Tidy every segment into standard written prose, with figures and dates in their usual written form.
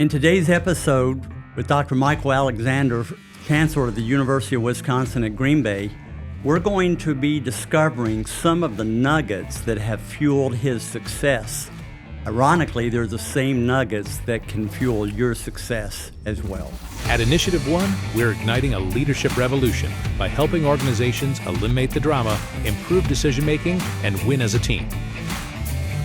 In today's episode with Dr. Michael Alexander, Chancellor of the University of Wisconsin at Green Bay, we're going to be discovering some of the nuggets that have fueled his success. Ironically, they're the same nuggets that can fuel your success as well. At Initiative One, we're igniting a leadership revolution by helping organizations eliminate the drama, improve decision-making, and win as a team.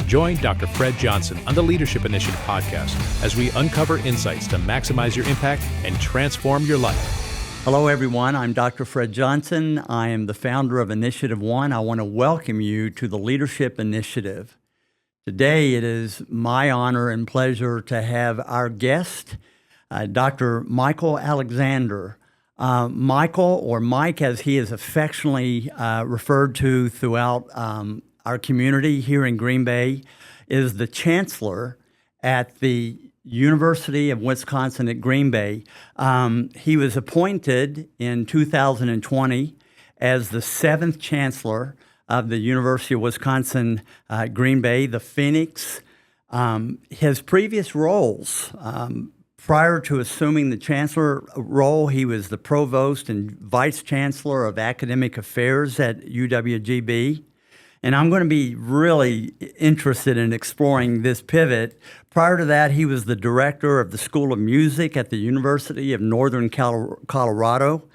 Join Dr. Fred Johnson on the Leadership Initiative podcast as we uncover insights to maximize your impact and transform your life. Hello, everyone. I'm Dr. Fred Johnson. I am the founder of Initiative One. I want to welcome you to the Leadership Initiative. Today, it is my honor and pleasure to have our guest, Dr. Michael Alexander. Michael, or Mike as he is affectionately referred to throughout our community here in Green Bay, is the Chancellor at the University of Wisconsin at Green Bay. He was appointed in 2020 as the 7th Chancellor of the University of Wisconsin Green Bay, the Phoenix. His previous roles, prior to assuming the Chancellor role, he was the Provost and Vice Chancellor of Academic Affairs at UWGB. And I'm going to be really interested in exploring this pivot. Prior to that, he was the director of the School of Music at the University of Northern Colorado.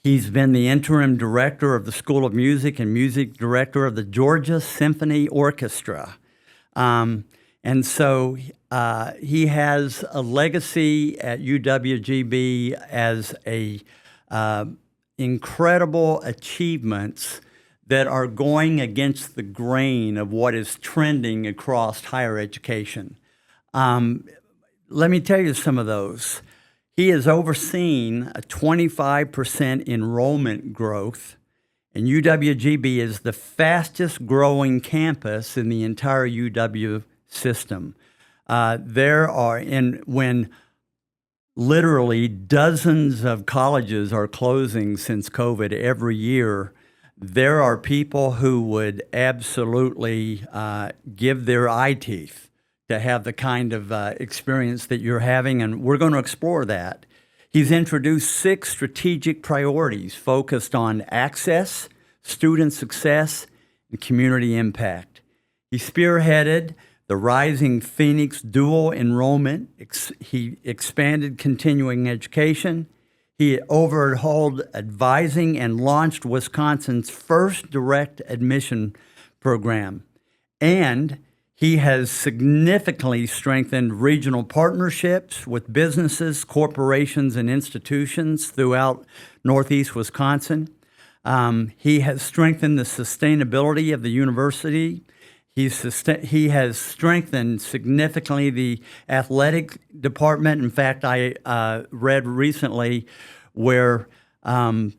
He's been the interim director of the School of Music and music director of the Georgia Symphony Orchestra. And so he has a legacy at UWGB as incredible achievements that are going against the grain of what is trending across higher education. Let me tell you some of those. He has overseen a 25% enrollment growth, and UWGB is the fastest growing campus in the entire UW system. When literally dozens of colleges are closing since COVID every year, there are people who would absolutely give their eye teeth to have the kind of experience that you're having, and we're going to explore that. He's introduced 6 strategic priorities focused on access, student success, and community impact. He spearheaded the rising Phoenix dual enrollment. He expanded continuing education. He overhauled advising and launched Wisconsin's first direct admission program. And he has significantly strengthened regional partnerships with businesses, corporations, and institutions throughout Northeast Wisconsin. He has strengthened the sustainability of the university. He has strengthened significantly the athletic department. In fact, I read recently where the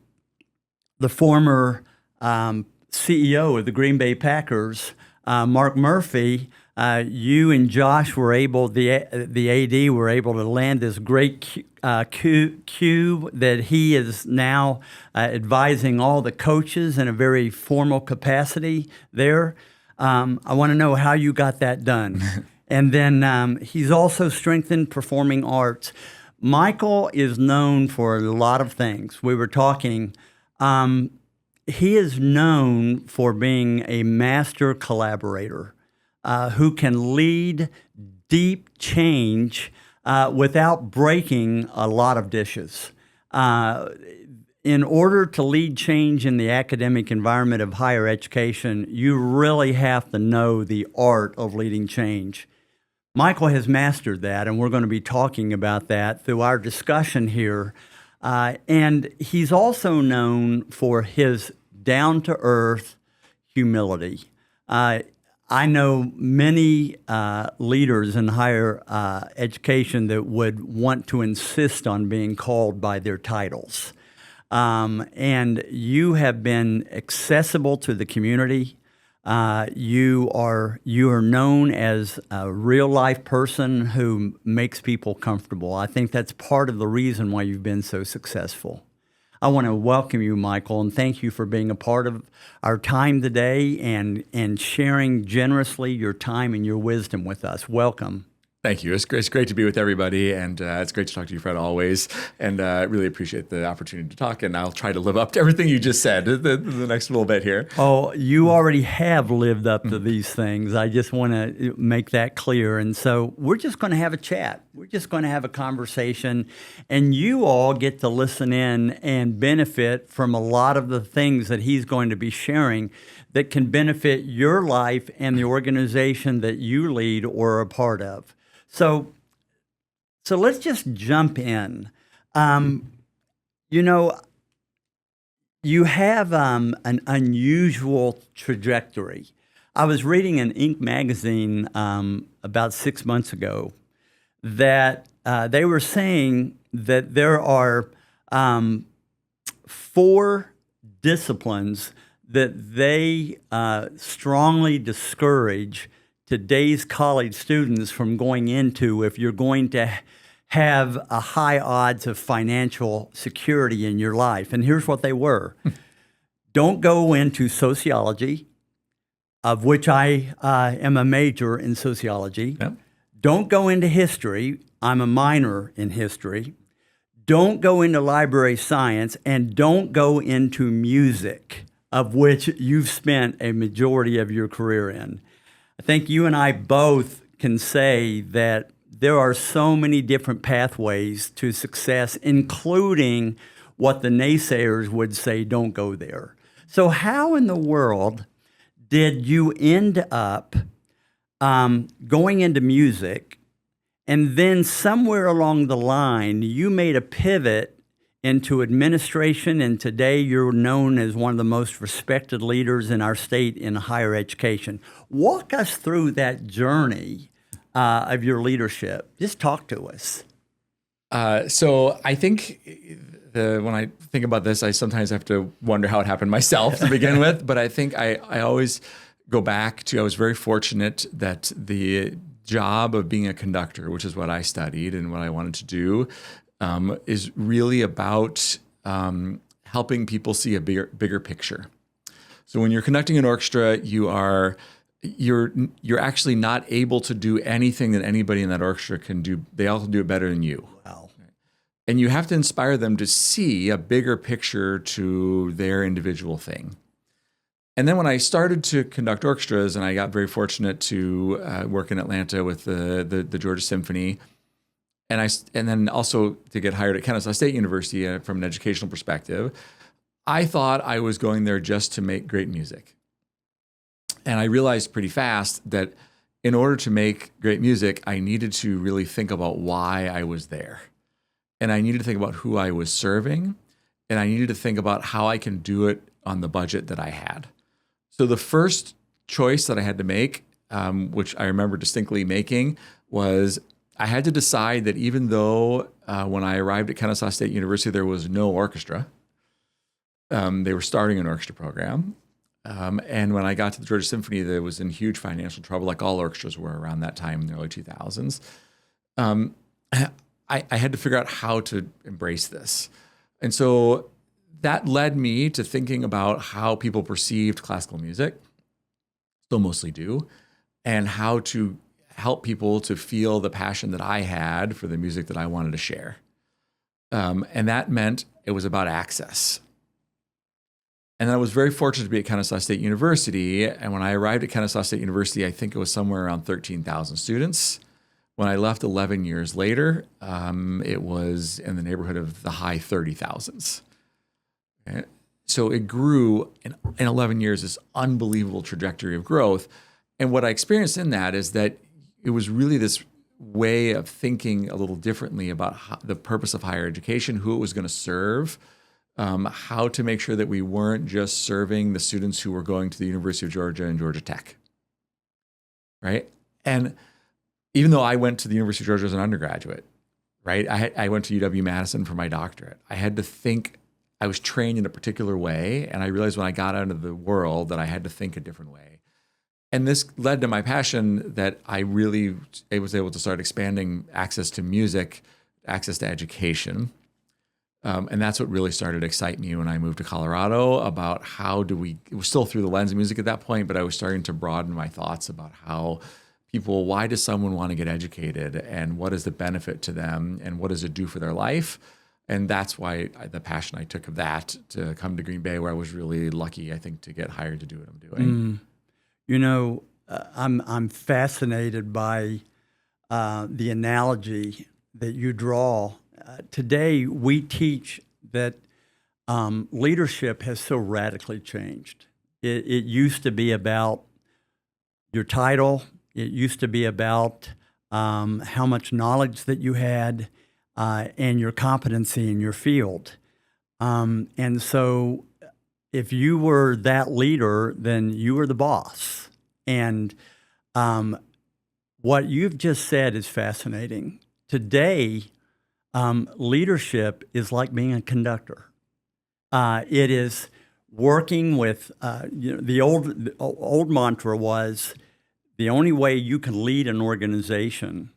former CEO of the Green Bay Packers, Mark Murphy, you and Josh were able, the AD were able to land this great cube that he is now advising all the coaches in a very formal capacity there. I want to know how you got that done. And then he's also strengthened performing arts. Michael is known for a lot of things. We were talking. He is known for being a master collaborator who can lead deep change without breaking a lot of dishes. In order to lead change in the academic environment of higher education, you really have to know the art of leading change. Michael has mastered that, and we're going to be talking about that through our discussion here. And he's also known for his down-to-earth humility. I know many leaders in higher education that would want to insist on being called by their titles. And you have been accessible to the community. You are known as a real-life person who makes people comfortable. I think that's part of the reason why you've been so successful. I want to welcome you, Michael, and thank you for being a part of our time today and sharing generously your time and your wisdom with us. Welcome. Thank you. It's great to be with everybody, and it's great to talk to you, Fred, always. And I really appreciate the opportunity to talk, and I'll try to live up to everything you just said the next little bit here. Oh, you already have lived up to these things. I just want to make that clear. And so we're just going to have a chat. We're just going to have a conversation, and you all get to listen in and benefit from a lot of the things that he's going to be sharing that can benefit your life and the organization that you lead or are a part of. So let's just jump in. You have an unusual trajectory. I was reading in Inc. magazine about 6 months ago that they were saying that there are 4 disciplines that they strongly discourage today's college students from going into if you're going to have a high odds of financial security in your life. And here's what they were. Don't go into sociology, of which I am a major in sociology. Yep. Don't go into history. I'm a minor in history. Don't go into library science, and don't go into music, of which you've spent a majority of your career in. I think you and I both can say that there are so many different pathways to success, including what the naysayers would say, don't go there. So how in the world did you end up going into music, and then somewhere along the line, you made a pivot into administration, and today you're known as one of the most respected leaders in our state in higher education. Walk us through that journey of your leadership. Just talk to us. So I think when I think about this, I sometimes have to wonder how it happened myself to begin with. But I think I always go back to, I was very fortunate that the job of being a conductor, which is what I studied and what I wanted to do, is really about helping people see a bigger picture. So when you're conducting an orchestra, you're actually not able to do anything that anybody in that orchestra can do. They all do it better than you. Wow. And you have to inspire them to see a bigger picture to their individual thing. And then when I started to conduct orchestras, and I got very fortunate to work in Atlanta with the Georgia Symphony, and then also to get hired at Kennesaw State University from an educational perspective, I thought I was going there just to make great music. And I realized pretty fast that in order to make great music, I needed to really think about why I was there. And I needed to think about who I was serving. And I needed to think about how I can do it on the budget that I had. So the first choice that I had to make, which I remember distinctly making, was I had to decide that even though when I arrived at Kennesaw State University, there was no orchestra, they were starting an orchestra program. And when I got to the Georgia Symphony, there was in huge financial trouble, like all orchestras were around that time in the early 2000s. I had to figure out how to embrace this. And so that led me to thinking about how people perceived classical music, still mostly do, and how to help people to feel the passion that I had for the music that I wanted to share. And that meant it was about access. And I was very fortunate to be at Kennesaw State University. And when I arrived at Kennesaw State University, I think it was somewhere around 13,000 students. When I left 11 years later, it was in the neighborhood of the high 30,000s. So it grew in 11 years, this unbelievable trajectory of growth. And what I experienced in that is that it was really this way of thinking a little differently about the purpose of higher education, who it was going to serve, how to make sure that we weren't just serving the students who were going to the University of Georgia and Georgia Tech, right? And even though I went to the University of Georgia as an undergraduate, right? I went to UW-Madison for my doctorate. I had to think, I was trained in a particular way, and I realized when I got out into the world that I had to think a different way. And this led to my passion that I was able to start expanding access to music, access to education. And that's what really started to excite me when I moved to Colorado about it was still through the lens of music at that point, but I was starting to broaden my thoughts about how people, why does someone want to get educated, and what is the benefit to them, and what does it do for their life? And that's why the passion I took of that to come to Green Bay, where I was really lucky, I think, to get hired to do what I'm doing. You know, I'm fascinated by the analogy that you draw. Today, we teach that leadership has so radically changed. It used to be about your title. It used to be about how much knowledge that you had and your competency in your field. And so if you were that leader, then you were the boss. And what you've just said is fascinating. Today, leadership is like being a conductor. It is working with, the old mantra was, the only way you can lead an organization,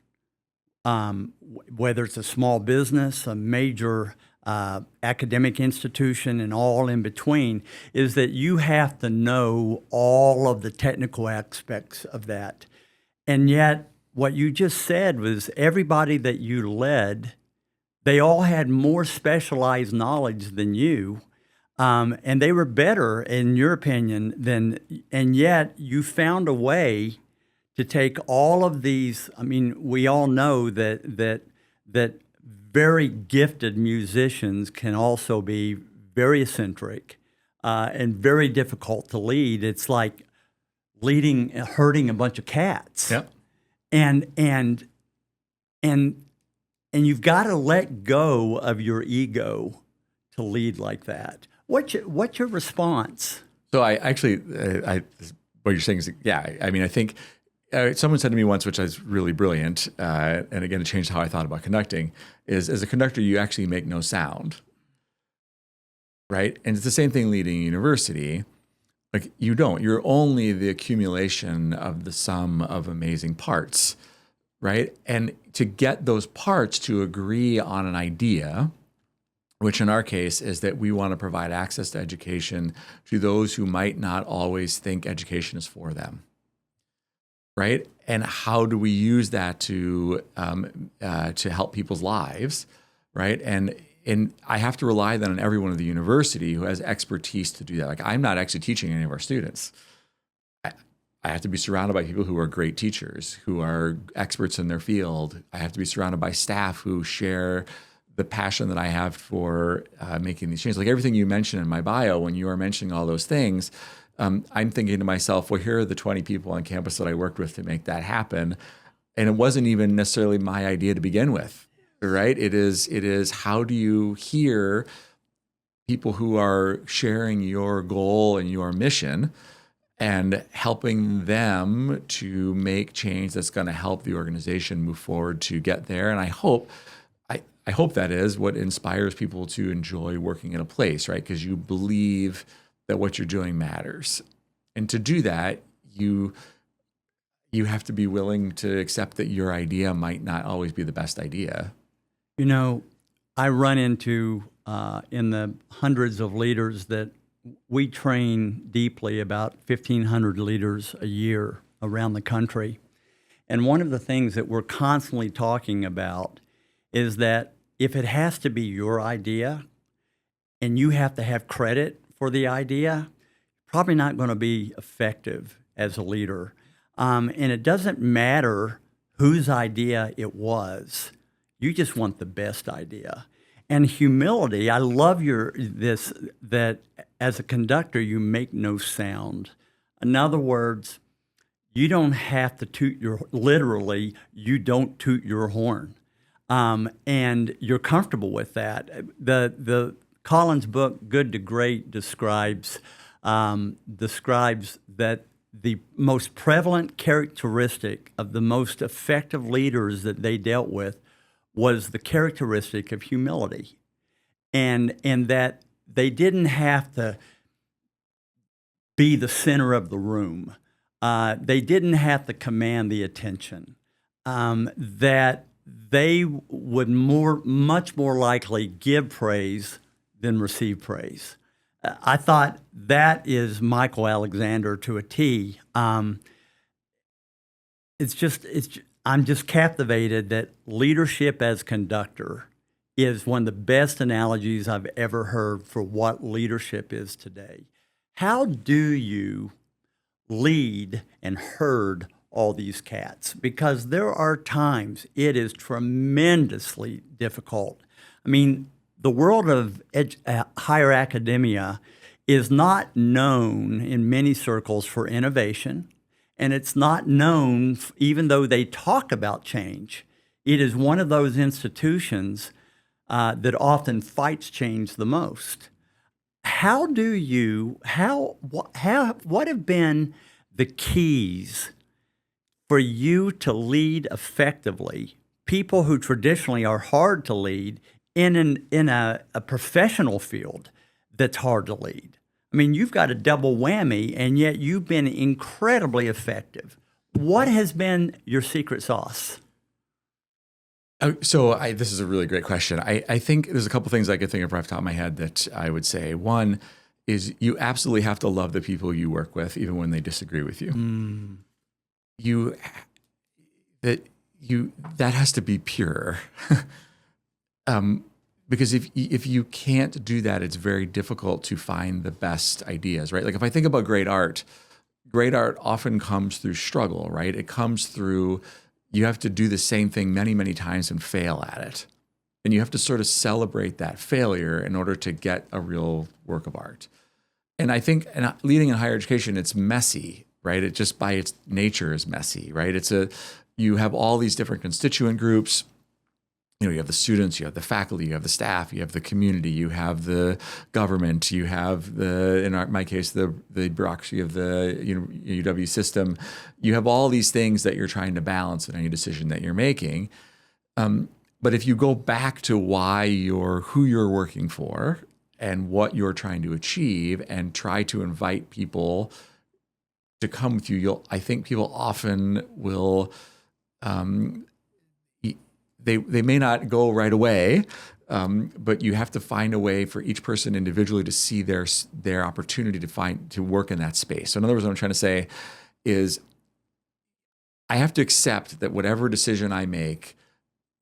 whether it's a small business, a major academic institution, and all in between, is that you have to know all of the technical aspects of that. And yet, what you just said was everybody that you led, they all had more specialized knowledge than you. And they were better, in your opinion, and yet you found a way to take all of these. I mean, we all know that very gifted musicians can also be very eccentric and very difficult to lead. It's like herding a bunch of cats. Yep. And you've got to let go of your ego to lead like that. What's your response? So I actually, what you're saying is, yeah, I mean, I think someone said to me once, which is really brilliant, and again, it changed how I thought about conducting, is as a conductor, you actually make no sound, right? And it's the same thing leading a university. Like, you don't. You're only the accumulation of the sum of amazing parts, right? And to get those parts to agree on an idea, which in our case is that we want to provide access to education to those who might not always think education is for them, right? And how do we use that to help people's lives, right? And I have to rely then on everyone at the university who has expertise to do that. Like, I'm not actually teaching any of our students. I have to be surrounded by people who are great teachers, who are experts in their field. I have to be surrounded by staff who share the passion that I have for making these changes. Like everything you mentioned in my bio, when you are mentioning all those things, I'm thinking to myself, well, here are the 20 people on campus that I worked with to make that happen. And it wasn't even necessarily my idea to begin with, right? It is how do you hear people who are sharing your goal and your mission and helping them to make change that's going to help the organization move forward to get there. And I hope that is what inspires people to enjoy working in a place, right? Because you believe that what you're doing matters. And to do that, you have to be willing to accept that your idea might not always be the best idea. You know, I run into, in the hundreds of leaders that we train deeply, about 1,500 leaders a year around the country. And one of the things that we're constantly talking about is that if it has to be your idea and you have to have credit for the idea, probably not going to be effective as a leader. And it doesn't matter whose idea it was. You just want the best idea. And humility, I love that as a conductor, you make no sound. In other words, you don't have to literally, you don't toot your horn. And you're comfortable with that. The Collins book, Good to Great, describes that the most prevalent characteristic of the most effective leaders that they dealt with was the characteristic of humility, and that they didn't have to be the center of the room. They didn't have to command the attention. That they would much more likely give praise than receive praise. I thought that is Michael Alexander to a T. I'm just captivated that leadership as conductor is one of the best analogies I've ever heard for what leadership is today. How do you lead and herd all these cats? Because there are times it is tremendously difficult. I mean, the world of higher academia is not known in many circles for innovation, and it's not known, even though they talk about change. It is one of those institutions that often fights change the most. What have been the keys for you to lead effectively people who traditionally are hard to lead in a professional field that's hard to lead? I mean, you've got a double whammy, and yet you've been incredibly effective. What has been your secret sauce? This is a really great question. I think there's a couple things I could think of right off the top of my head that I would say. One is you absolutely have to love the people you work with, even when they disagree with you. That has to be pure. Because if you can't do that, it's very difficult to find the best ideas, right? Like if I think about great art often comes through struggle, right? It comes through, you have to do the same thing many, many times and fail at it. And you have to sort of celebrate that failure in order to get a real work of art. And I think leading in higher education, it's messy, right? It just by its nature is messy, right? You have all these different constituent groups. You have the students, you have the faculty, you have the staff, you have the community, you have the government, you have my case, the bureaucracy of the UW system. You have all these things that you're trying to balance in any decision that you're making. But if you go back to who you're working for and what you're trying to achieve and try to invite people to come with you, I think people often will, they may not go right away, but you have to find a way for each person individually to see their opportunity to work in that space. So in other words, what I'm trying to say is I have to accept that whatever decision I make,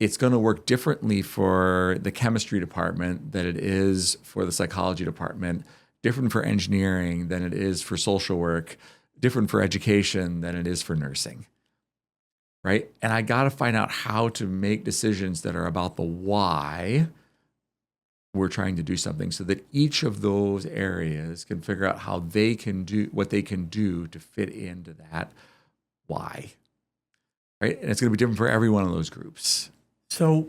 it's going to work differently for the chemistry department than it is for the psychology department, different for engineering than it is for social work, different for education than it is for nursing. Right? And I got to find out how to make decisions that are about the why we're trying to do something so that each of those areas can figure out how they can do what they can do to fit into that why. Right? And it's going to be different for every one of those groups. So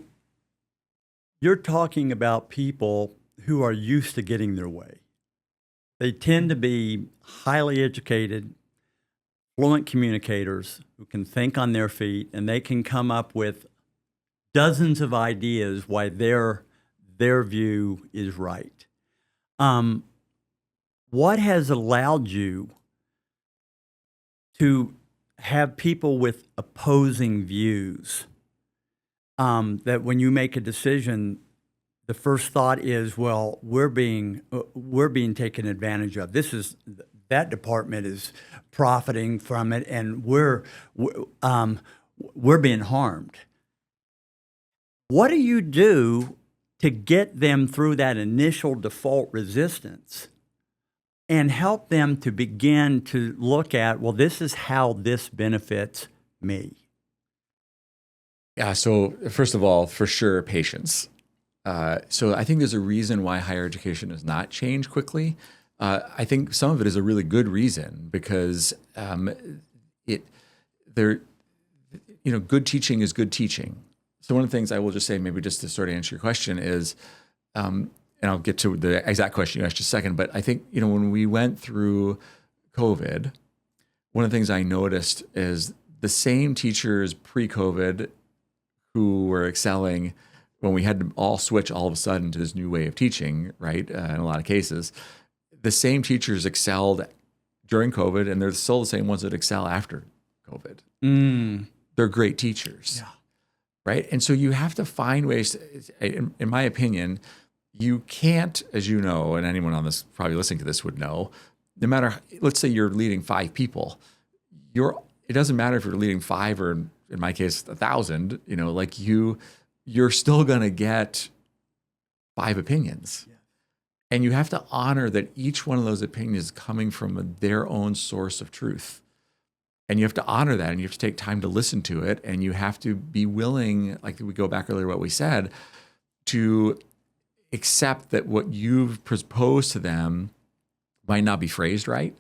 you're talking about people who are used to getting their way. They tend to be highly educated, fluent communicators who can think on their feet, and they can come up with dozens of ideas why their view is right. What has allowed you to have people with opposing views, that when you make a decision, the first thought is, well, we're being taken advantage of. That department is profiting from it, and we're being harmed. What do you do to get them through that initial default resistance and help them to begin to look at, well, this is how this benefits me? Yeah, so first of all, for sure, patience. So I think there's a reason why higher education has not changed quickly. I think some of it is a really good reason because good teaching is good teaching. So one of the things I will just say, maybe just to sort of answer your question is, and I'll get to the exact question you asked just a second, but I think, when we went through COVID, one of the things I noticed is the same teachers pre-COVID who were excelling when we had to all switch all of a sudden to this new way of teaching, right? In a lot of cases, the same teachers excelled during COVID, and they're still the same ones that excel after COVID. They're great teachers, right? And so you have to find ways, in my opinion, you can't, as you know, and anyone on this probably listening to this would know, no matter, let's say you're leading 5 people, it doesn't matter if you're leading 5 or in my case 1,000. Like you're still going to get 5 opinions. Yeah. And you have to honor that each one of those opinions is coming from their own source of truth. And you have to honor that, and you have to take time to listen to it. And you have to be willing, like we go back earlier to what we said, to accept that what you've proposed to them might not be phrased right.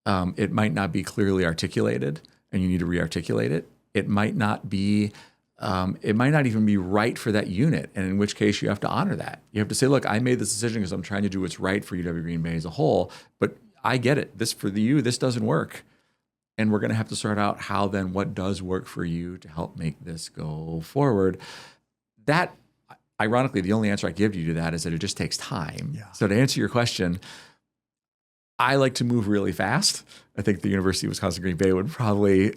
It might not be clearly articulated, and you need to re-articulate it. It might not even be right for that unit, and in which case you have to honor that. You have to say, look, I made this decision because I'm trying to do what's right for UW Green Bay as a whole, but I get it. This doesn't work. And we're going to have to sort out what does work for you to help make this go forward. That, ironically, the only answer I give you to that is that it just takes time. Yeah. So to answer your question, I like to move really fast. I think the University of Wisconsin-Green Bay would probably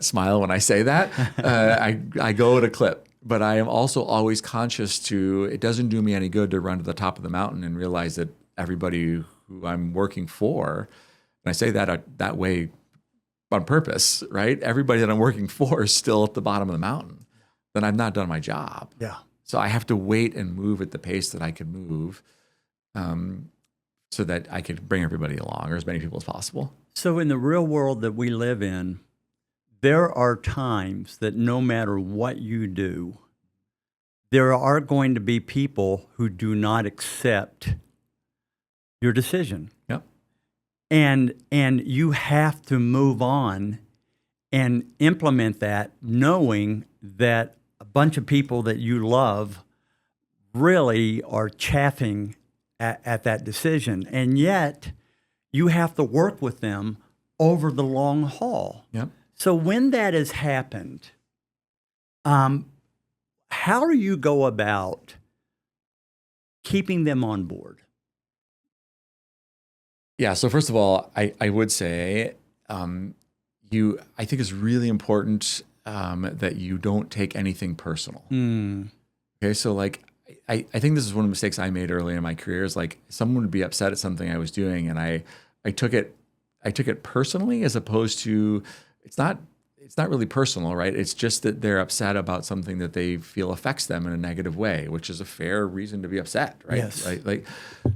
smile when I say that. I go at a clip, but I am also always conscious it doesn't do me any good to run to the top of the mountain and realize that everybody who I'm working for, and I say that way on purpose, right? Everybody that I'm working for is still at the bottom of the mountain. Then I've not done my job. Yeah. So I have to wait and move at the pace that I can move, so that I could bring everybody along, or as many people as possible. So in the real world that we live in, there are times that no matter what you do, there are going to be people who do not accept your decision. Yep. And you have to move on and implement that, knowing that a bunch of people that you love really are chafing at that decision. And yet you have to work with them over the long haul. Yep. So when that has happened, how do you go about keeping them on board? Yeah. So first of all, I would say, I think it's really important that you don't take anything personal. Okay. So like, I think this is one of the mistakes I made early in my career, is like someone would be upset at something I was doing, and I took it personally, as opposed to, it's not really personal, right? It's just that they're upset about something that they feel affects them in a negative way, which is a fair reason to be upset, right? Yes. Like,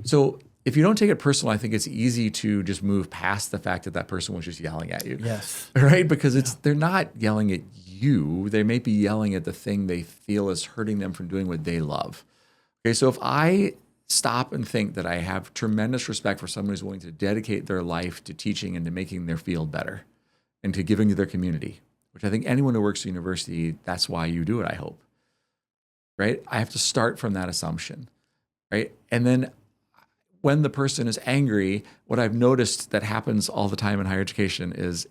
so if you don't take it personal, I think it's easy to just move past the fact that person was just yelling at you. Yes. Right? Because they're not yelling at you. They may be yelling at the thing they feel is hurting them from doing what they love. Okay, so if I stop and think that I have tremendous respect for someone who's willing to dedicate their life to teaching and to making their field better and to giving to their community, which I think anyone who works at university, that's why you do it, I hope. Right? I have to start from that assumption. Right? And then when the person is angry, what I've noticed that happens all the time in higher education is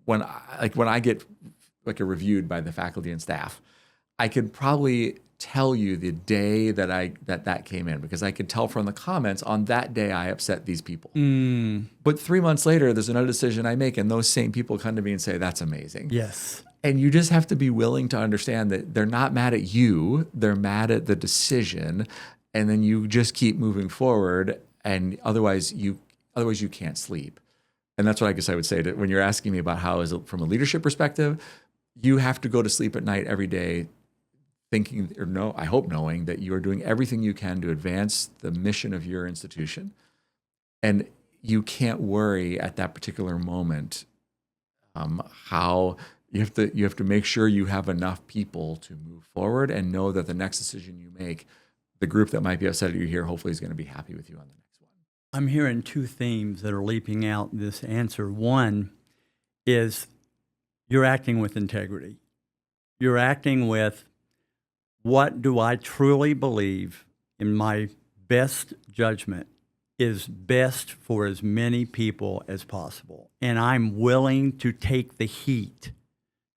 when I get reviewed by the faculty and staff, I could probably tell you the day that came in, because I could tell from the comments on that day I upset these people. But 3 months later, there's another decision I make, and those same people come to me and say, that's amazing. Yes. And you just have to be willing to understand that they're not mad at you, they're mad at the decision, and then you just keep moving forward, and otherwise you can't sleep. And that's what I guess I would say when you're asking me about how is it from a leadership perspective, you have to go to sleep at night every day thinking, I hope knowing that you are doing everything you can to advance the mission of your institution. And you can't worry at that particular moment how you have to make sure you have enough people to move forward, and know that the next decision you make, the group that might be upset at you here hopefully is going to be happy with you on the next one. I'm hearing two themes that are leaping out in this answer. One is you're acting with integrity. You're acting with, what do I truly believe in my best judgment is best for as many people as possible? And I'm willing to take the heat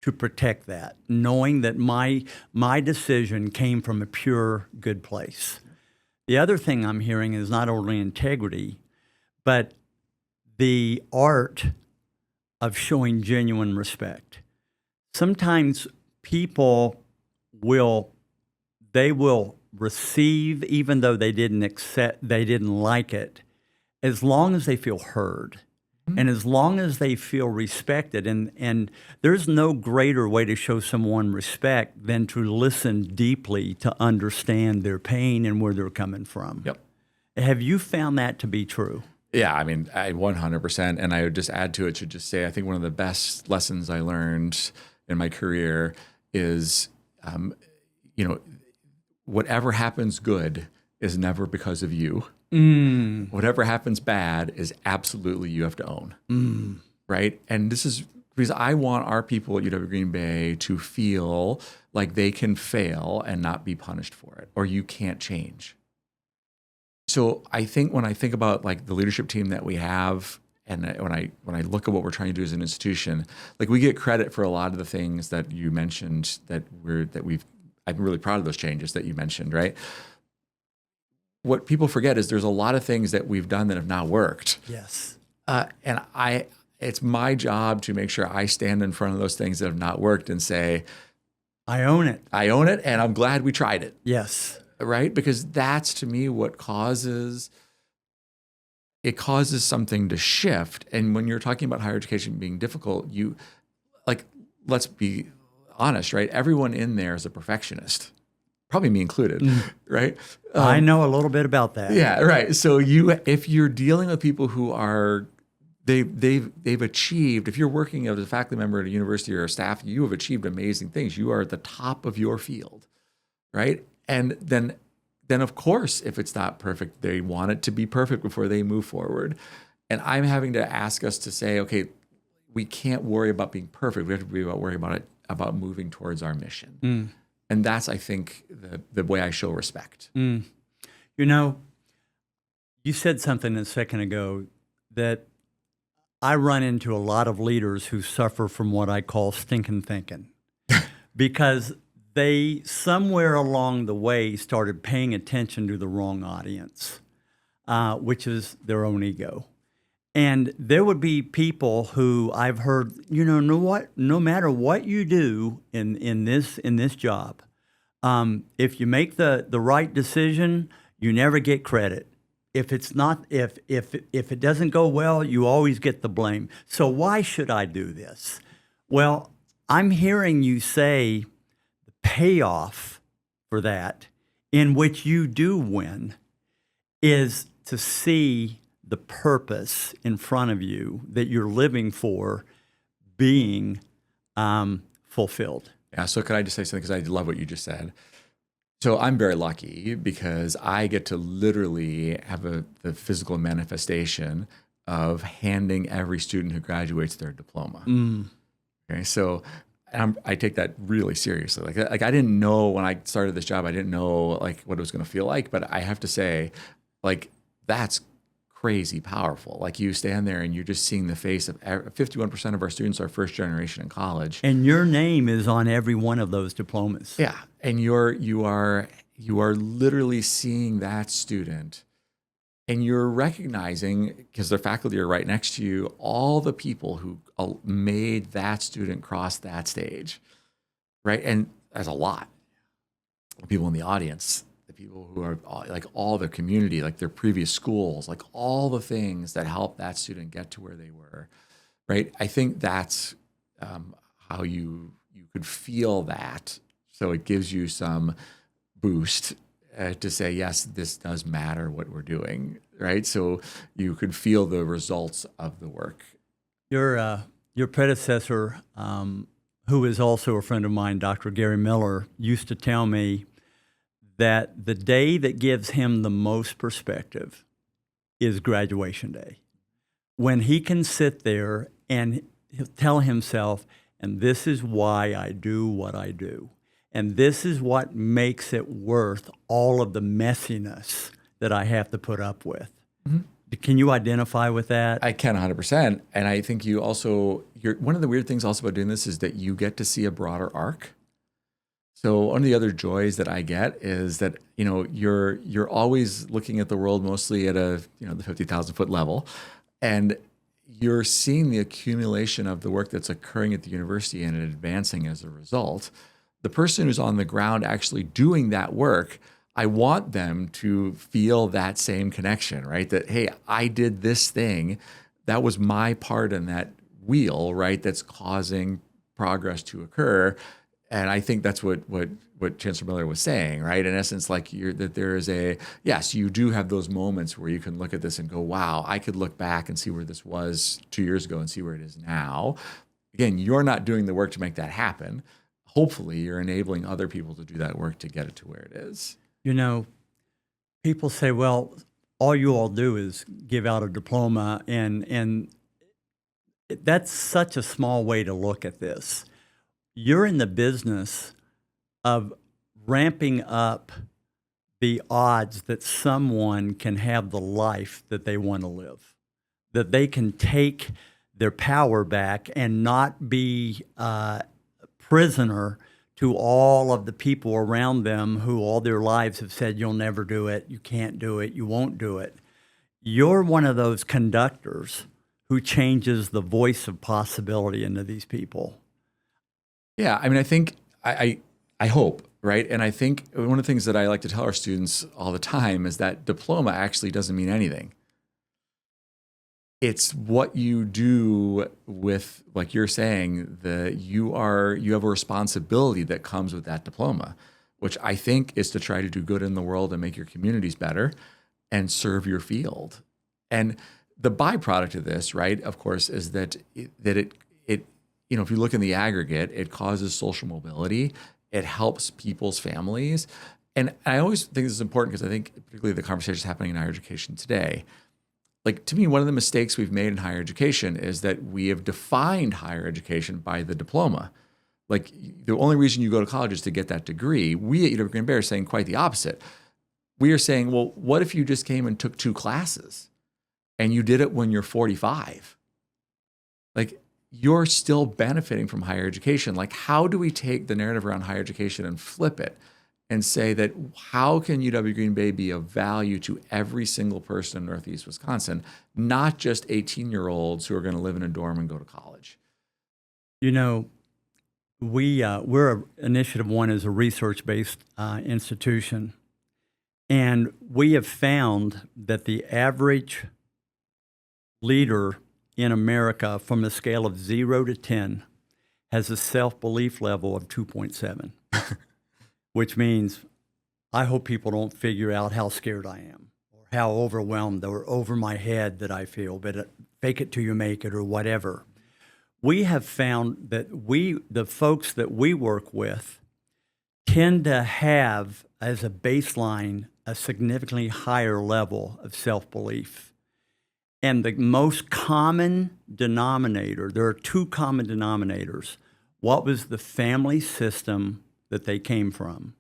to protect that, knowing that my decision came from a pure good place. The other thing I'm hearing is not only integrity, but the art of showing genuine respect. Sometimes people will receive, even though they didn't like it, as long as they feel heard. And as long as they feel respected, and there's no greater way to show someone respect than to listen deeply to understand their pain and where they're coming from. Yep. Have you found that to be true? Yeah, I mean, I 100%. And I would just add to it to just say, I think one of the best lessons I learned in my career is, whatever happens good is never because of you. Whatever happens bad is absolutely you have to own. Right? And this is because I want our people at UW Green Bay to feel like they can fail and not be punished for it, or you can't change. So I think when I think about like the leadership team that we have, and when I look at what we're trying to do as an institution, like we get credit for a lot of the things that you mentioned I'm really proud of those changes that you mentioned, right? What people forget is there's a lot of things that we've done that have not worked. Yes. And it's my job to make sure I stand in front of those things that have not worked and say, I own it. I own it, and I'm glad we tried it. Yes. Right? Because that's to me what causes something to shift. And when you're talking about higher education being difficult, let's be honest, right? Everyone in there is a perfectionist, probably me included, right? I know a little bit about that. Yeah, right. So if you're dealing with people who are they've achieved, if you're working as a faculty member at a university or a staff, you have achieved amazing things. You are at the top of your field, right? And then of course, if it's not perfect, they want it to be perfect before they move forward. And I'm having to ask us to say, okay, we can't worry about being perfect. We have to worry about moving towards our mission. And that's, I think, the way I show respect. You said something a second ago that I run into a lot of leaders who suffer from what I call stinking thinking because they somewhere along the way started paying attention to the wrong audience, which is their own ego. And there would be people who I've heard, no matter what you do in this job, if you make the right decision, you never get credit. If it doesn't go well, you always get the blame. So why should I do this? Well, I'm hearing you say the payoff for that, in which you do win, is to see the purpose in front of you that you're living for being fulfilled. Yeah. So could I just say something? Because I love what you just said. So I'm very lucky because I get to literally have the physical manifestation of handing every student who graduates their diploma. Okay. So I take that really seriously. Like I didn't know when I started this job, I didn't know like what it was going to feel like, but I have to say, like, that's crazy powerful. Like you stand there and you're just seeing the face of 51% of our students are first generation in college. And your name is on every one of those diplomas. Yeah. And you are literally seeing that student and you're recognizing, because the faculty are right next to you, all the people who made that student cross that stage, right? And there's a lot of people in the audience, the people who are like all their community, like their previous schools, like all the things that helped that student get to where they were, right? I think that's how you could feel that. So it gives you some boost to say, yes, this does matter what we're doing, right? So you could feel the results of the work. Your predecessor, who is also a friend of mine, Dr. Gary Miller, used to tell me that the day that gives him the most perspective is graduation day, when he can sit there and tell himself, and this is why I do what I do. And this is what makes it worth all of the messiness that I have to put up with. Mm-hmm. Can you identify with that? I can 100%. And I think you also, one of the weird things also about doing this is that you get to see a broader arc. So one of the other joys that I get is that, you're always looking at the world mostly at the 50,000 foot level. And you're seeing the accumulation of the work that's occurring at the university and advancing as a result. The person who's on the ground actually doing that work, I want them to feel that same connection, right? That, hey, I did this thing that was my part in that wheel, right? That's causing progress to occur. And I think that's what Chancellor Miller was saying, right? In essence, like that there is yes, you do have those moments where you can look at this and go, wow, I could look back and see where this was 2 years ago and see where it is now. Again, you're not doing the work to make that happen. Hopefully, you're enabling other people to do that work to get it to where it is. You know, people say, well, all you all do is give out a diploma, and that's such a small way to look at this. You're in the business of ramping up the odds that someone can have the life that they want to live, that they can take their power back and not be a prisoner to all of the people around them who all their lives have said, you'll never do it, you can't do it, you won't do it. You're one of those conductors who changes the voice of possibility into these people. Yeah, I mean, I think, I hope, right? And I think one of the things that I like to tell our students all the time is that diploma actually doesn't mean anything. It's what you do with, like you're saying, you have a responsibility that comes with that diploma, which I think is to try to do good in the world and make your communities better and serve your field. And the byproduct of this, right, of course, is that it if you look in the aggregate, it causes social mobility. It helps people's families. And I always think this is important because I think particularly the conversations happening in higher education today, like to me, one of the mistakes we've made in higher education is that we have defined higher education by the diploma. Like the only reason you go to college is to get that degree. We at UWGB are saying quite the opposite. We are saying, well, what if you just came and took 2 classes and you did it when you're 45? Like, you're still benefiting from higher education. Like, how do we take the narrative around higher education and flip it and say that how can UW-Green be of value to every single person in Northeast Wisconsin, not just 18-year-olds who are going to live in a dorm and go to college? You know, we're Initiative One is a research-based institution, and we have found that the average leader in America, from a scale of 0 to 10, has a self-belief level of 2.7, which means I hope people don't figure out how scared I am or how overwhelmed or over my head that I feel, but fake it till you make it or whatever. We have found that the folks that we work with tend to have, as a baseline, a significantly higher level of self-belief. And the most common denominator, there are 2 common denominators. What was the family system that they came from?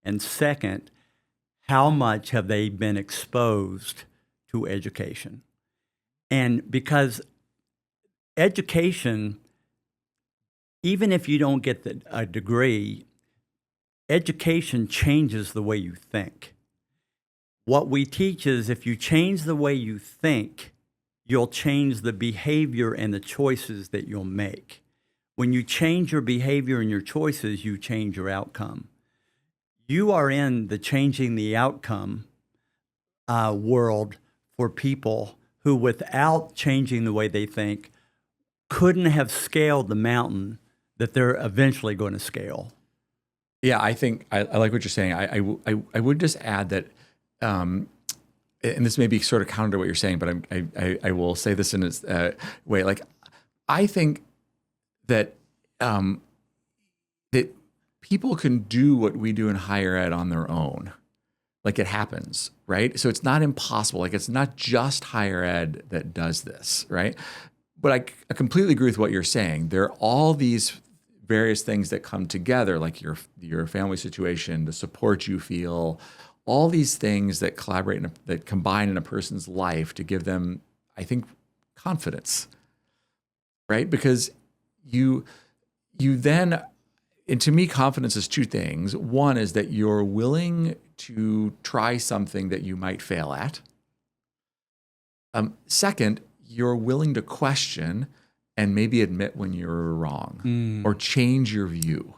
And second, how much have they been exposed to education? And because education, even if you don't get a degree, education changes the way you think. What we teach is if you change the way you think, you'll change the behavior and the choices that you'll make. When you change your behavior and your choices, you change your outcome. You are in the changing the outcome world for people who, without changing the way they think, couldn't have scaled the mountain that they're eventually going to scale. Yeah, I think I like what you're saying. I would just add that, and this may be sort of counter to what you're saying, but I will say this in a way. Like, I think that that people can do what we do in higher ed on their own. Like, it happens, right? So it's not impossible. Like, it's not just higher ed that does this, right? But I completely agree with what you're saying. There are all these various things that come together, like your family situation, the support you feel, all these things that collaborate that combine in a person's life to give them, I think, confidence, right? Because you then, and to me, confidence is 2 things. One is that you're willing to try something that you might fail at. Second, you're willing to question and maybe admit when you're wrong or change your view.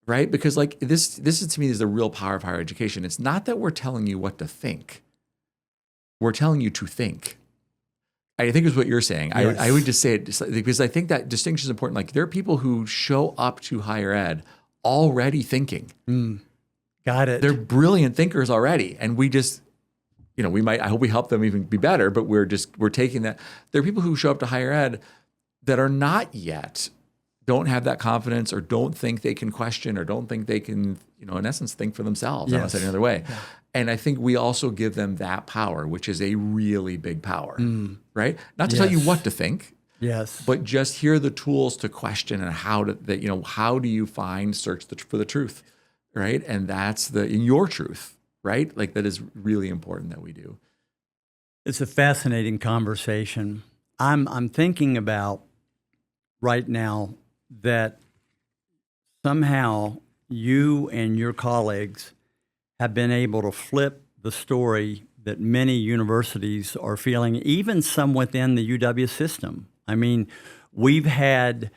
Right? Because like this is, to me, is the real power of higher education. It's not that we're telling you what to think. We're telling you to think. I think is what you're saying. Yes. I would just say it because I think that distinction is important. Like there are people who show up to higher ed already thinking. Got it. They're brilliant thinkers already. And we just, I hope we help them even be better, but we're taking that. There are people who show up to higher ed that are not yet, don't have that confidence or don't think they can question or don't think they can, in essence, think for themselves. I don't say it another way. Yeah. And I think we also give them that power, which is a really big power, right? Not to tell you what to think, but just here are the tools to question and how do you search for the truth, right? And that's in your truth, right? Like that is really important that we do. It's a fascinating conversation. I'm thinking about right now that somehow you and your colleagues have been able to flip the story that many universities are feeling, even some within the UW system. I mean, you've had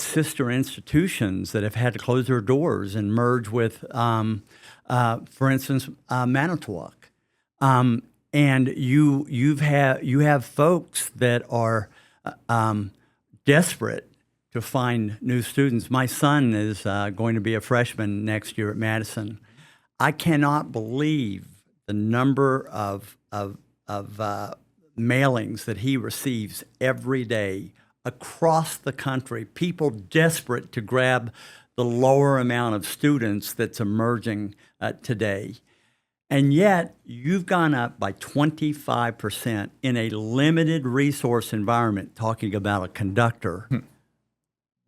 sister institutions that have had to close their doors and merge with, for instance, Manitowoc. And you have folks that are desperate to find new students. My son is going to be a freshman next year at Madison. I cannot believe the number of mailings that he receives every day across the country. People desperate to grab the lower amount of students that's emerging today. And yet, you've gone up by 25% in a limited resource environment, talking about a conductor.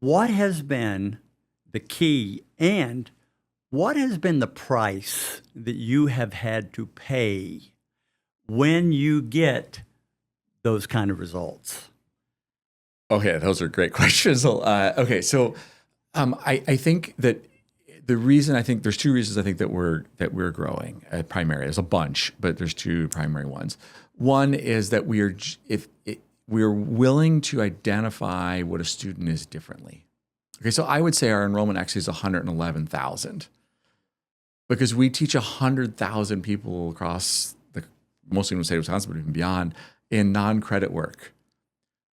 What has been the key, and what has been the price that you have had to pay when you get those kind of results? Okay, those are great questions. Okay, so I think that there's two reasons I think that we're growing at primary. There's a bunch, but there's two primary ones. One is that we're willing to identify what a student is differently. Okay, so I would say our enrollment actually is 111,000 because we teach 100,000 people across mostly in the state of Wisconsin, but even beyond, in non-credit work.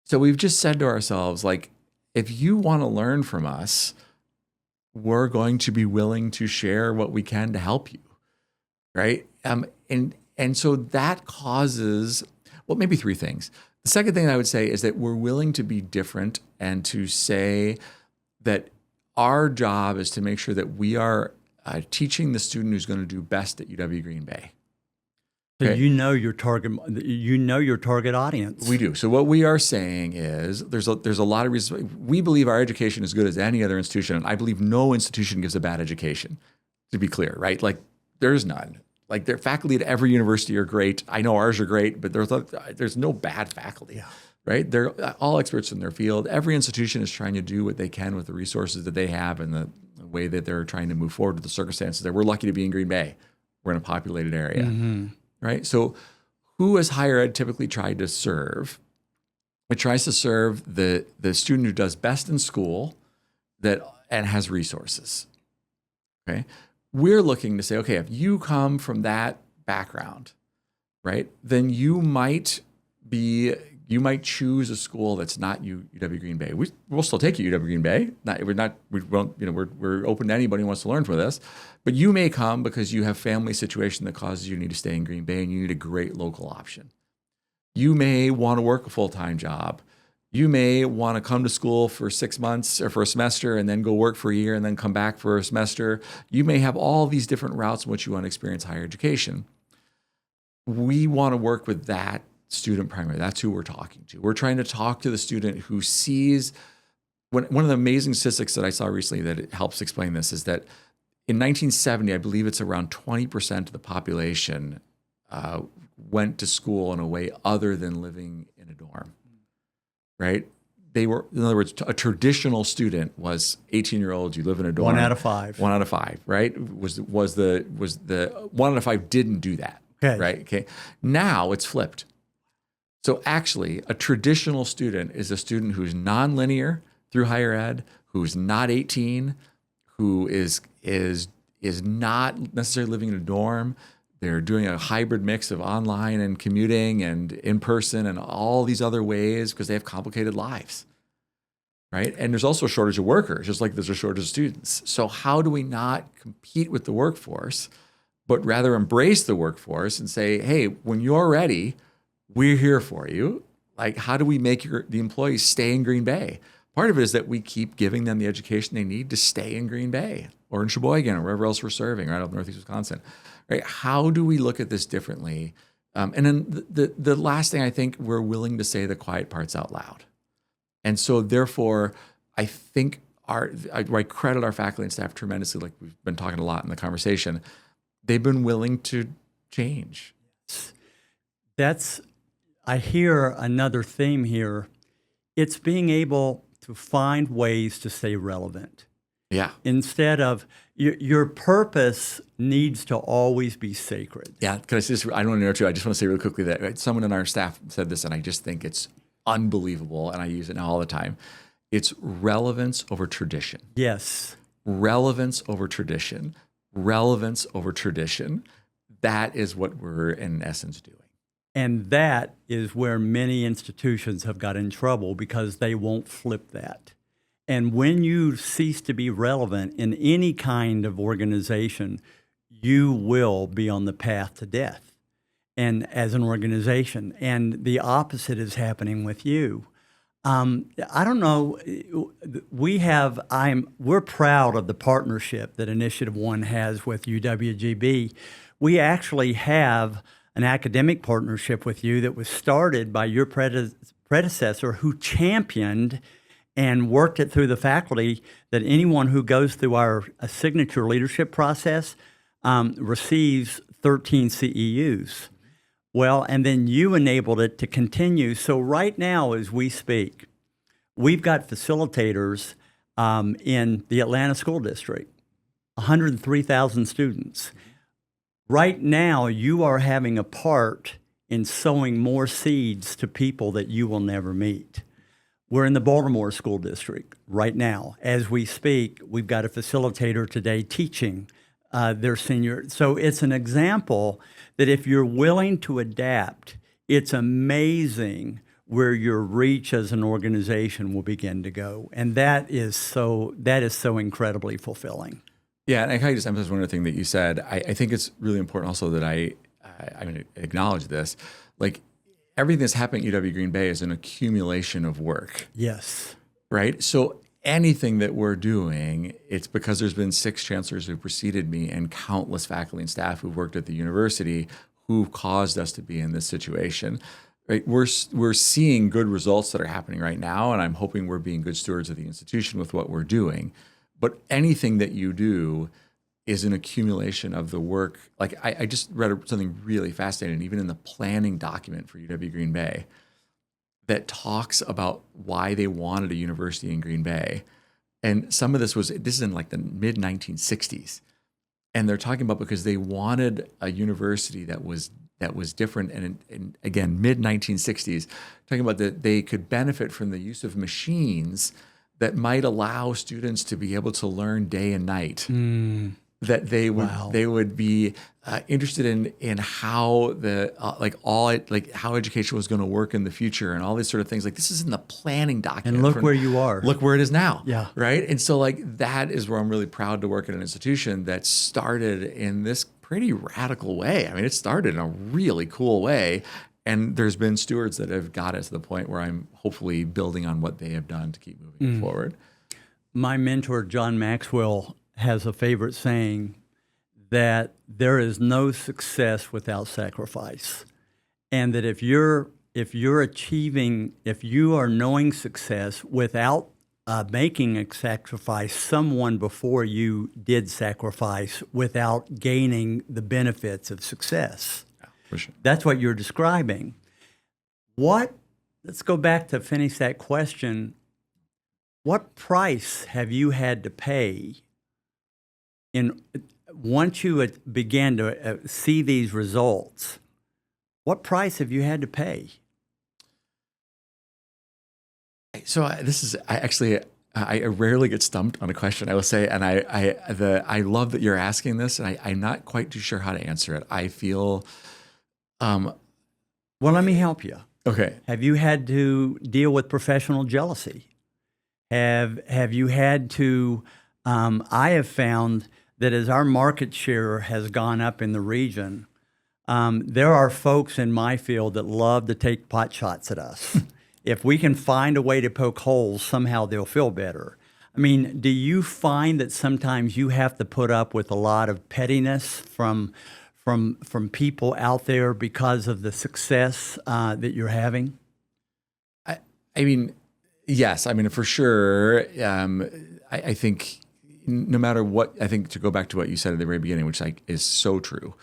So we've just said to ourselves, like, if you want to learn from us, we're going to be willing to share what we can to help you, right? And so that causes, well, maybe three things. The second thing I would say is that we're willing to be different and to say that our job is to make sure that we are teaching the student who's going to do best at UW Green Bay. So you know your target audience. We do. So what we are saying is there's a lot of reasons. We believe our education is as good as any other institution, and I believe no institution gives a bad education, to be clear, right? Like there's none. Like their faculty at every university are great. I know ours are great, but there's no bad faculty, right? They're all experts in their field. Every institution is trying to do what they can with the resources that they have and the way that they're trying to move forward with the circumstances there. We're lucky to be in Green Bay. We're in a populated area. Mm-hmm. Right? So who has higher ed typically tried to serve? It tries to serve the student who does best in school and has resources. Okay? We're looking to say, okay, if you come from that background, right, then you might choose a school that's not UW Green Bay. We'll still take you UW Green Bay. We're open to anybody who wants to learn from this. But you may come because you have family situation that causes you to need to stay in Green Bay and you need a great local option. You may want to work a full-time job. You may want to come to school for 6 months or for a semester and then go work for a year and then come back for a semester. You may have all these different routes in which you want to experience higher education. We want to work with that student primary. That's who we're talking to. We're trying to talk to the student who sees, one of the amazing statistics that I saw recently that it helps explain this is that in 1970, I believe it's around 20% of the population went to school in a way other than living in a dorm, right? They were, in other words, a traditional student was 18-year-olds, you live in a dorm. 1 out of 5. 1 out of 5, right? Was the 1 out of 5 didn't do that, right? Okay. Now it's flipped. So actually, a traditional student is a student who's nonlinear through higher ed, who's not 18, who is not necessarily living in a dorm, They're doing a hybrid mix of online and commuting and in person and all these other ways because they have complicated lives, right? And there's also a shortage of workers, just like there's a shortage of students. So how do we not compete with the workforce, but rather embrace the workforce and say, hey, when you're ready, we're here for you. Like, how do we make the employees stay in Green Bay? Part of it is that we keep giving them the education they need to stay in Green Bay or in Sheboygan or wherever else we're serving, right up Northeast Wisconsin. Right? How do we look at this differently? And then the last thing, I think we're willing to say the quiet parts out loud. And so therefore, I think I credit our faculty and staff tremendously, like we've been talking a lot in the conversation. They've been willing to change. I hear another theme here. It's being able to find ways to stay relevant. Yeah. Instead of your purpose needs to always be sacred. Yeah. Can I say this? I don't want to interrupt you. I just want to say really quickly that someone in our staff said this, and I just think it's unbelievable, and I use it now all the time. It's relevance over tradition. Yes. Relevance over tradition. Relevance over tradition. That is what we're in essence doing. And that is where many institutions have got in trouble because they won't flip that. And when you cease to be relevant in any kind of organization, you will be on the path to death. And as an organization, and the opposite is happening with you. I don't know. We're proud of the partnership that Initiative One has with UWGB. We actually have an academic partnership with you that was started by your predecessor, who championed and worked it through the faculty that anyone who goes through our signature leadership process receives 13 CEUs. Well, and then you enabled it to continue. So right now, as we speak, we've got facilitators in the Atlanta School District, 103,000 students. Right now, you are having a part in sowing more seeds to people that you will never meet. We're in the Baltimore School District right now. As we speak, we've got a facilitator today teaching their senior. So it's an example that if you're willing to adapt, it's amazing where your reach as an organization will begin to go. And that is so incredibly fulfilling. Yeah, and I kind of just emphasize one other thing that you said. I think it's really important also that I acknowledge this. Like, everything that's happening at UW Green Bay is an accumulation of work. Yes. Right? So anything that we're doing, it's because there's been 6 chancellors who preceded me and countless faculty and staff who've worked at the university who've caused us to be in this situation. Right? We're seeing good results that are happening right now, and I'm hoping we're being good stewards of the institution with what we're doing. But anything that you do is an accumulation of the work. Like, I just read something really fascinating, even in the planning document for UW Green Bay, that talks about why they wanted a university in Green Bay. And some of this is in like the mid 1960s. And they're talking about because they wanted a university that was different. And again, mid 1960s, talking about that they could benefit from the use of machines that might allow students to be able to learn day and night. That they would be interested in how how education was going to work in the future and all these sort of things. Like, this is in the planning document. And look where you are. Look where it is now. Yeah. Right. And so that is where I'm really proud to work at an institution that started in this pretty radical way. I mean, it started in a really cool way. And there's been stewards that have got it to the point where I'm hopefully building on what they have done to keep moving it forward. My mentor, John Maxwell, has a favorite saying that there is no success without sacrifice. And that if you are knowing success without making a sacrifice, someone before you did sacrifice without gaining the benefits of success. For sure. That's what you're describing. Let's go back to finish that question. What price have you had to pay once you began to see these results? What price have you had to pay? So this is actually I rarely get stumped on a question, I will say, and I love that you're asking this, and I'm not quite too sure how to answer it. I feel, Well, let me help you. okay. Have you had to deal with professional jealousy? Have you had to? I have found that as our market share has gone up in the region, there are folks in my field that love to take pot shots at us. If we can find a way to poke holes, somehow they'll feel better. I mean, do you find that sometimes you have to put up with a lot of pettiness from people out there because of the success that you're having? I mean, yes. I mean, for sure. I think no matter what, I think to go back to what you said at the very beginning, which is so true.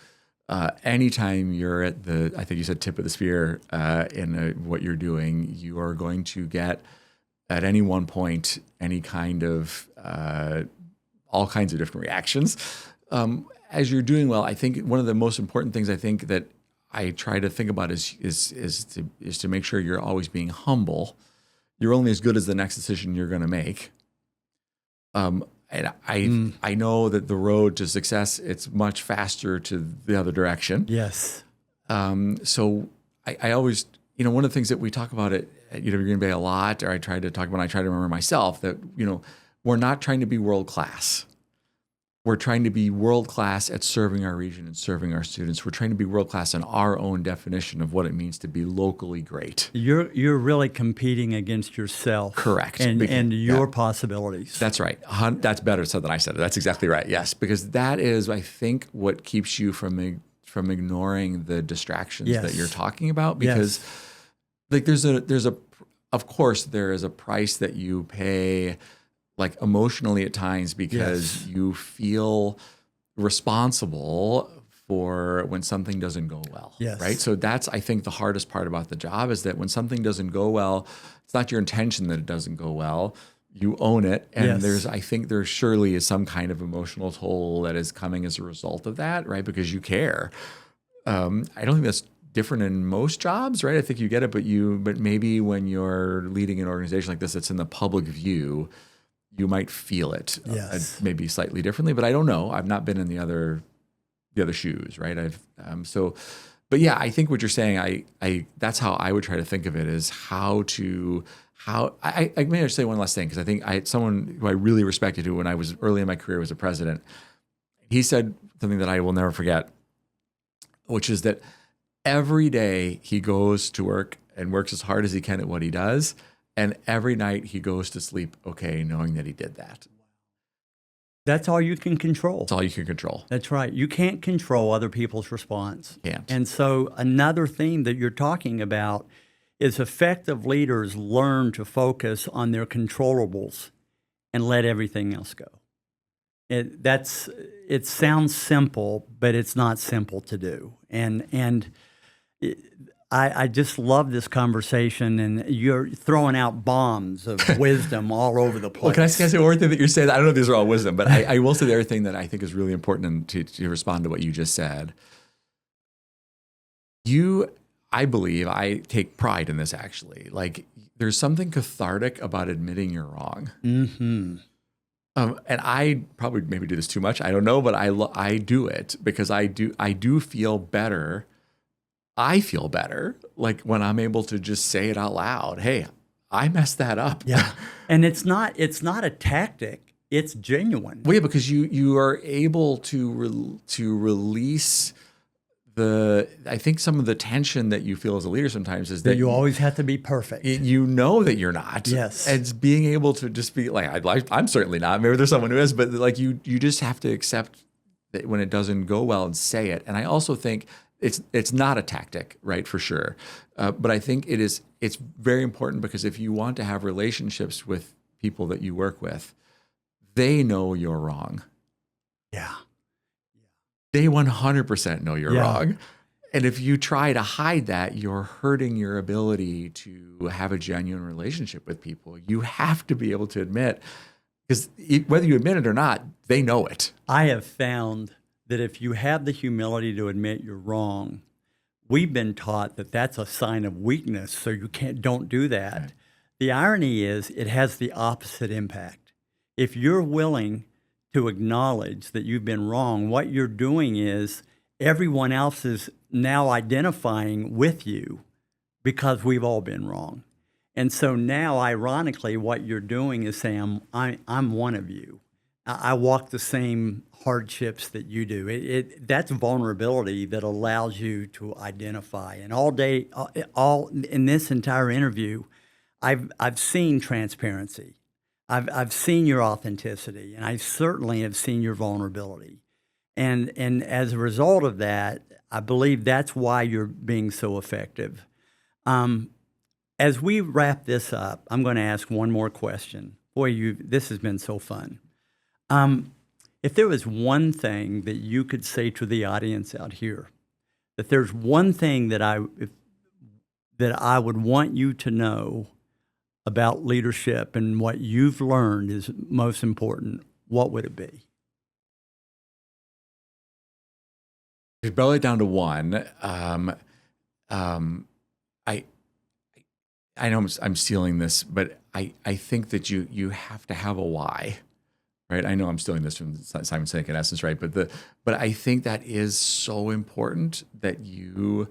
Anytime you're at I think you said tip of the spear in what you're doing, you are going to get at any one point any kind of all kinds of different reactions. As you're doing well, I think one of the most important things I think that I try to think about is to make sure you're always being humble. You're only as good as the next decision you're going to make. And I know that the road to success, it's much faster to the other direction. Yes. So I always, one of the things that we talk about at UWGB a lot, or I try to remember myself, that, we're not trying to be world class. We're trying to be world class at serving our region and serving our students. We're trying to be world class in our own definition of what it means to be locally great. You're really competing against yourself. Correct. And your possibilities. That's right. That's better said than I said it. That's exactly right. Yes, because that is, I think, what keeps you from ignoring the distractions that you're talking about. Because like of course there is a price that you pay, like emotionally at times, because you feel responsible for when something doesn't go well. Yes. Right. So that's, I think, the hardest part about the job is that when something doesn't go well, it's not your intention that it doesn't go well. You own it. And I think there surely is some kind of emotional toll that is coming as a result of that, right? Because you care. I don't think that's different in most jobs, right? I think you get it, but maybe when you're leading an organization like this, that's in the public view, you might feel it maybe slightly differently, but I don't know. I've not been in the other shoes, right? But yeah, I think what you're saying, that's how I would try to think of it, is I may just say one last thing, because I think someone who I really respected, who when I was early in my career was a president, he said something that I will never forget, which is that every day he goes to work and works as hard as he can at what he does. And every night he goes to sleep okay, knowing that he did that. That's all you can control. That's all you can control. That's right. You can't control other people's response. Can't. And so another theme that you're talking about is effective leaders learn to focus on their controllables and let everything else go. It sounds simple, but it's not simple to do. I just love this conversation, and you're throwing out bombs of wisdom all over the place. Well, can I say one more thing that you're saying? I don't know if these are all wisdom, but I will say the other thing that I think is really important to respond to what you just said. I believe, I take pride in this actually. Like, there's something cathartic about admitting you're wrong. Mm-hmm. And I probably maybe do this too much. I don't know, but I do it because I do feel better. I feel better, like when I'm able to just say it out loud. Hey, I messed that up. Yeah, and it's not a tactic. It's genuine. Well, yeah, because you are able to release I think some of the tension that you feel as a leader sometimes is that you always have to be perfect. You know that you're not. Yes. It's being able to just be like, I'm certainly not. Maybe there's someone who is, but like you just have to accept that when it doesn't go well and say it. And I also think it's not a tactic, right, for sure. But I think it's very important, because if you want to have relationships with people that you work with, they know you're wrong. Yeah. They 100% know you're wrong. And if you try to hide that, you're hurting your ability to have a genuine relationship with people. You have to be able to admit, because whether you admit it or not, they know it. I have found that if you have the humility to admit you're wrong, we've been taught that that's a sign of weakness, so don't do that. Right. The irony is it has the opposite impact. If you're willing to acknowledge that you've been wrong, what you're doing is everyone else is now identifying with you because we've all been wrong. And so now, ironically, what you're doing is saying, I'm one of you. I walk the same hardships that you do. That's vulnerability that allows you to identify. And all in this entire interview, I've seen transparency. I've seen your authenticity, and I certainly have seen your vulnerability. And as a result of that, I believe that's why you're being so effective. As we wrap this up, I'm going to ask one more question. Boy, this has been so fun. If there was one thing that you could say to the audience out here, that there's one thing that I would want you to know about leadership and what you've learned is most important, what would it be? To boil it down to one, I know I'm stealing this, but I think that you have to have a why, right? I know I'm stealing this from Simon Sinek in essence, right? But I think that is so important that you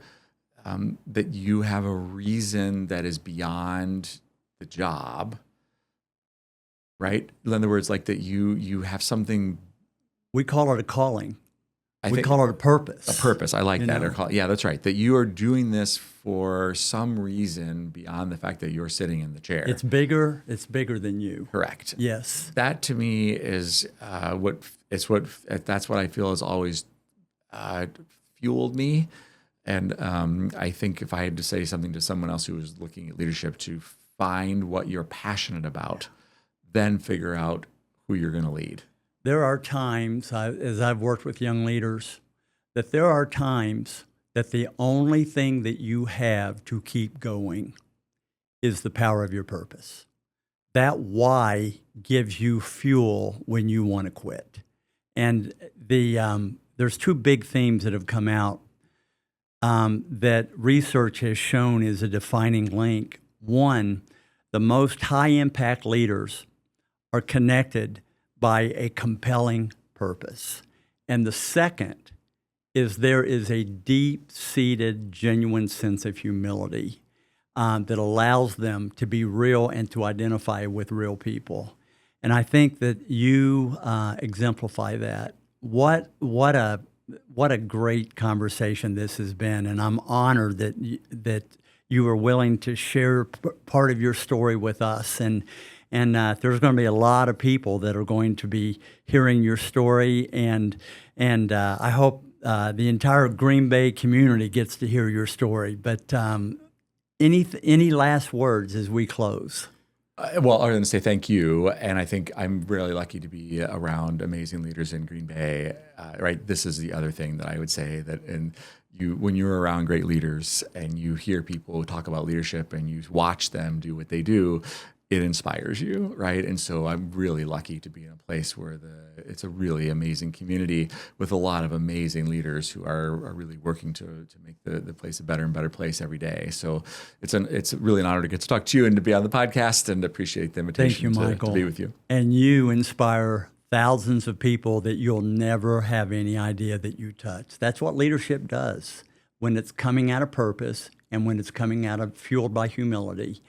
have a reason that is beyond the job, right? In other words, like that you have something. We call it a calling. We call it a purpose. A purpose. I like that. Yeah, that's right. That you are doing this for some reason beyond the fact that you're sitting in the chair. It's bigger than you. Correct. Yes. That to me is that's what I feel has always fueled me. And I think if I had to say something to someone else who was looking at leadership, to find what you're passionate about, then figure out who you're going to lead. There are times, as I've worked with young leaders, that there are times that the only thing that you have to keep going is the power of your purpose. That why gives you fuel when you want to quit. And there's two big themes that have come out that research has shown is a defining link. One, the most high-impact leaders are connected by a compelling purpose. And the second is there is a deep-seated, genuine sense of humility that allows them to be real and to identify with real people. And I think that you exemplify that. What a great conversation this has been, and I'm honored that you were willing to share part of your story with us. And there's going to be a lot of people that are going to be hearing your story, and I hope the entire Green Bay community gets to hear your story. But any last words as we close? Well, I'm going to say thank you, and I think I'm really lucky to be around amazing leaders in Green Bay. Right, this is the other thing that I would say that when you're around great leaders and you hear people talk about leadership and you watch them do what they do, it inspires you, right? And so I'm really lucky to be in a place where it's a really amazing community with a lot of amazing leaders who are really working to make the place a better and better place every day. So it's really an honor to get to talk to you and to be on the podcast, and appreciate the invitation. Thank you, Michael. To be with you. And you inspire thousands of people that you'll never have any idea that you touch. That's what leadership does when it's coming out of purpose and when it's coming out of fueled by humility.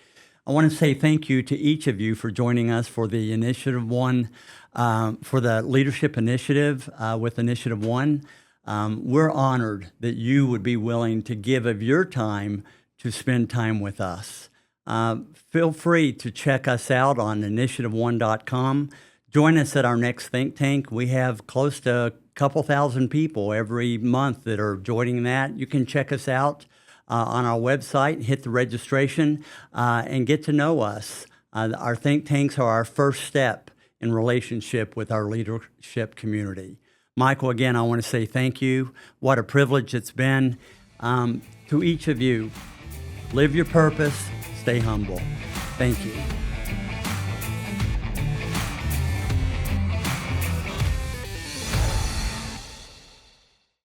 I want to say thank you to each of you for joining us for the Initiative One, for the Leadership Initiative with Initiative One. We're honored that you would be willing to give of your time to spend time with us. Feel free to check us out on initiative1.com. Join us at our next think tank. We have close to a couple thousand people every month that are joining that. You can check us out on our website, hit the registration, and get to know us. Our think tanks are our first step in relationship with our leadership community. Michael, again, I want to say thank you. What a privilege it's been. To each of you, live your purpose, stay humble. Thank you.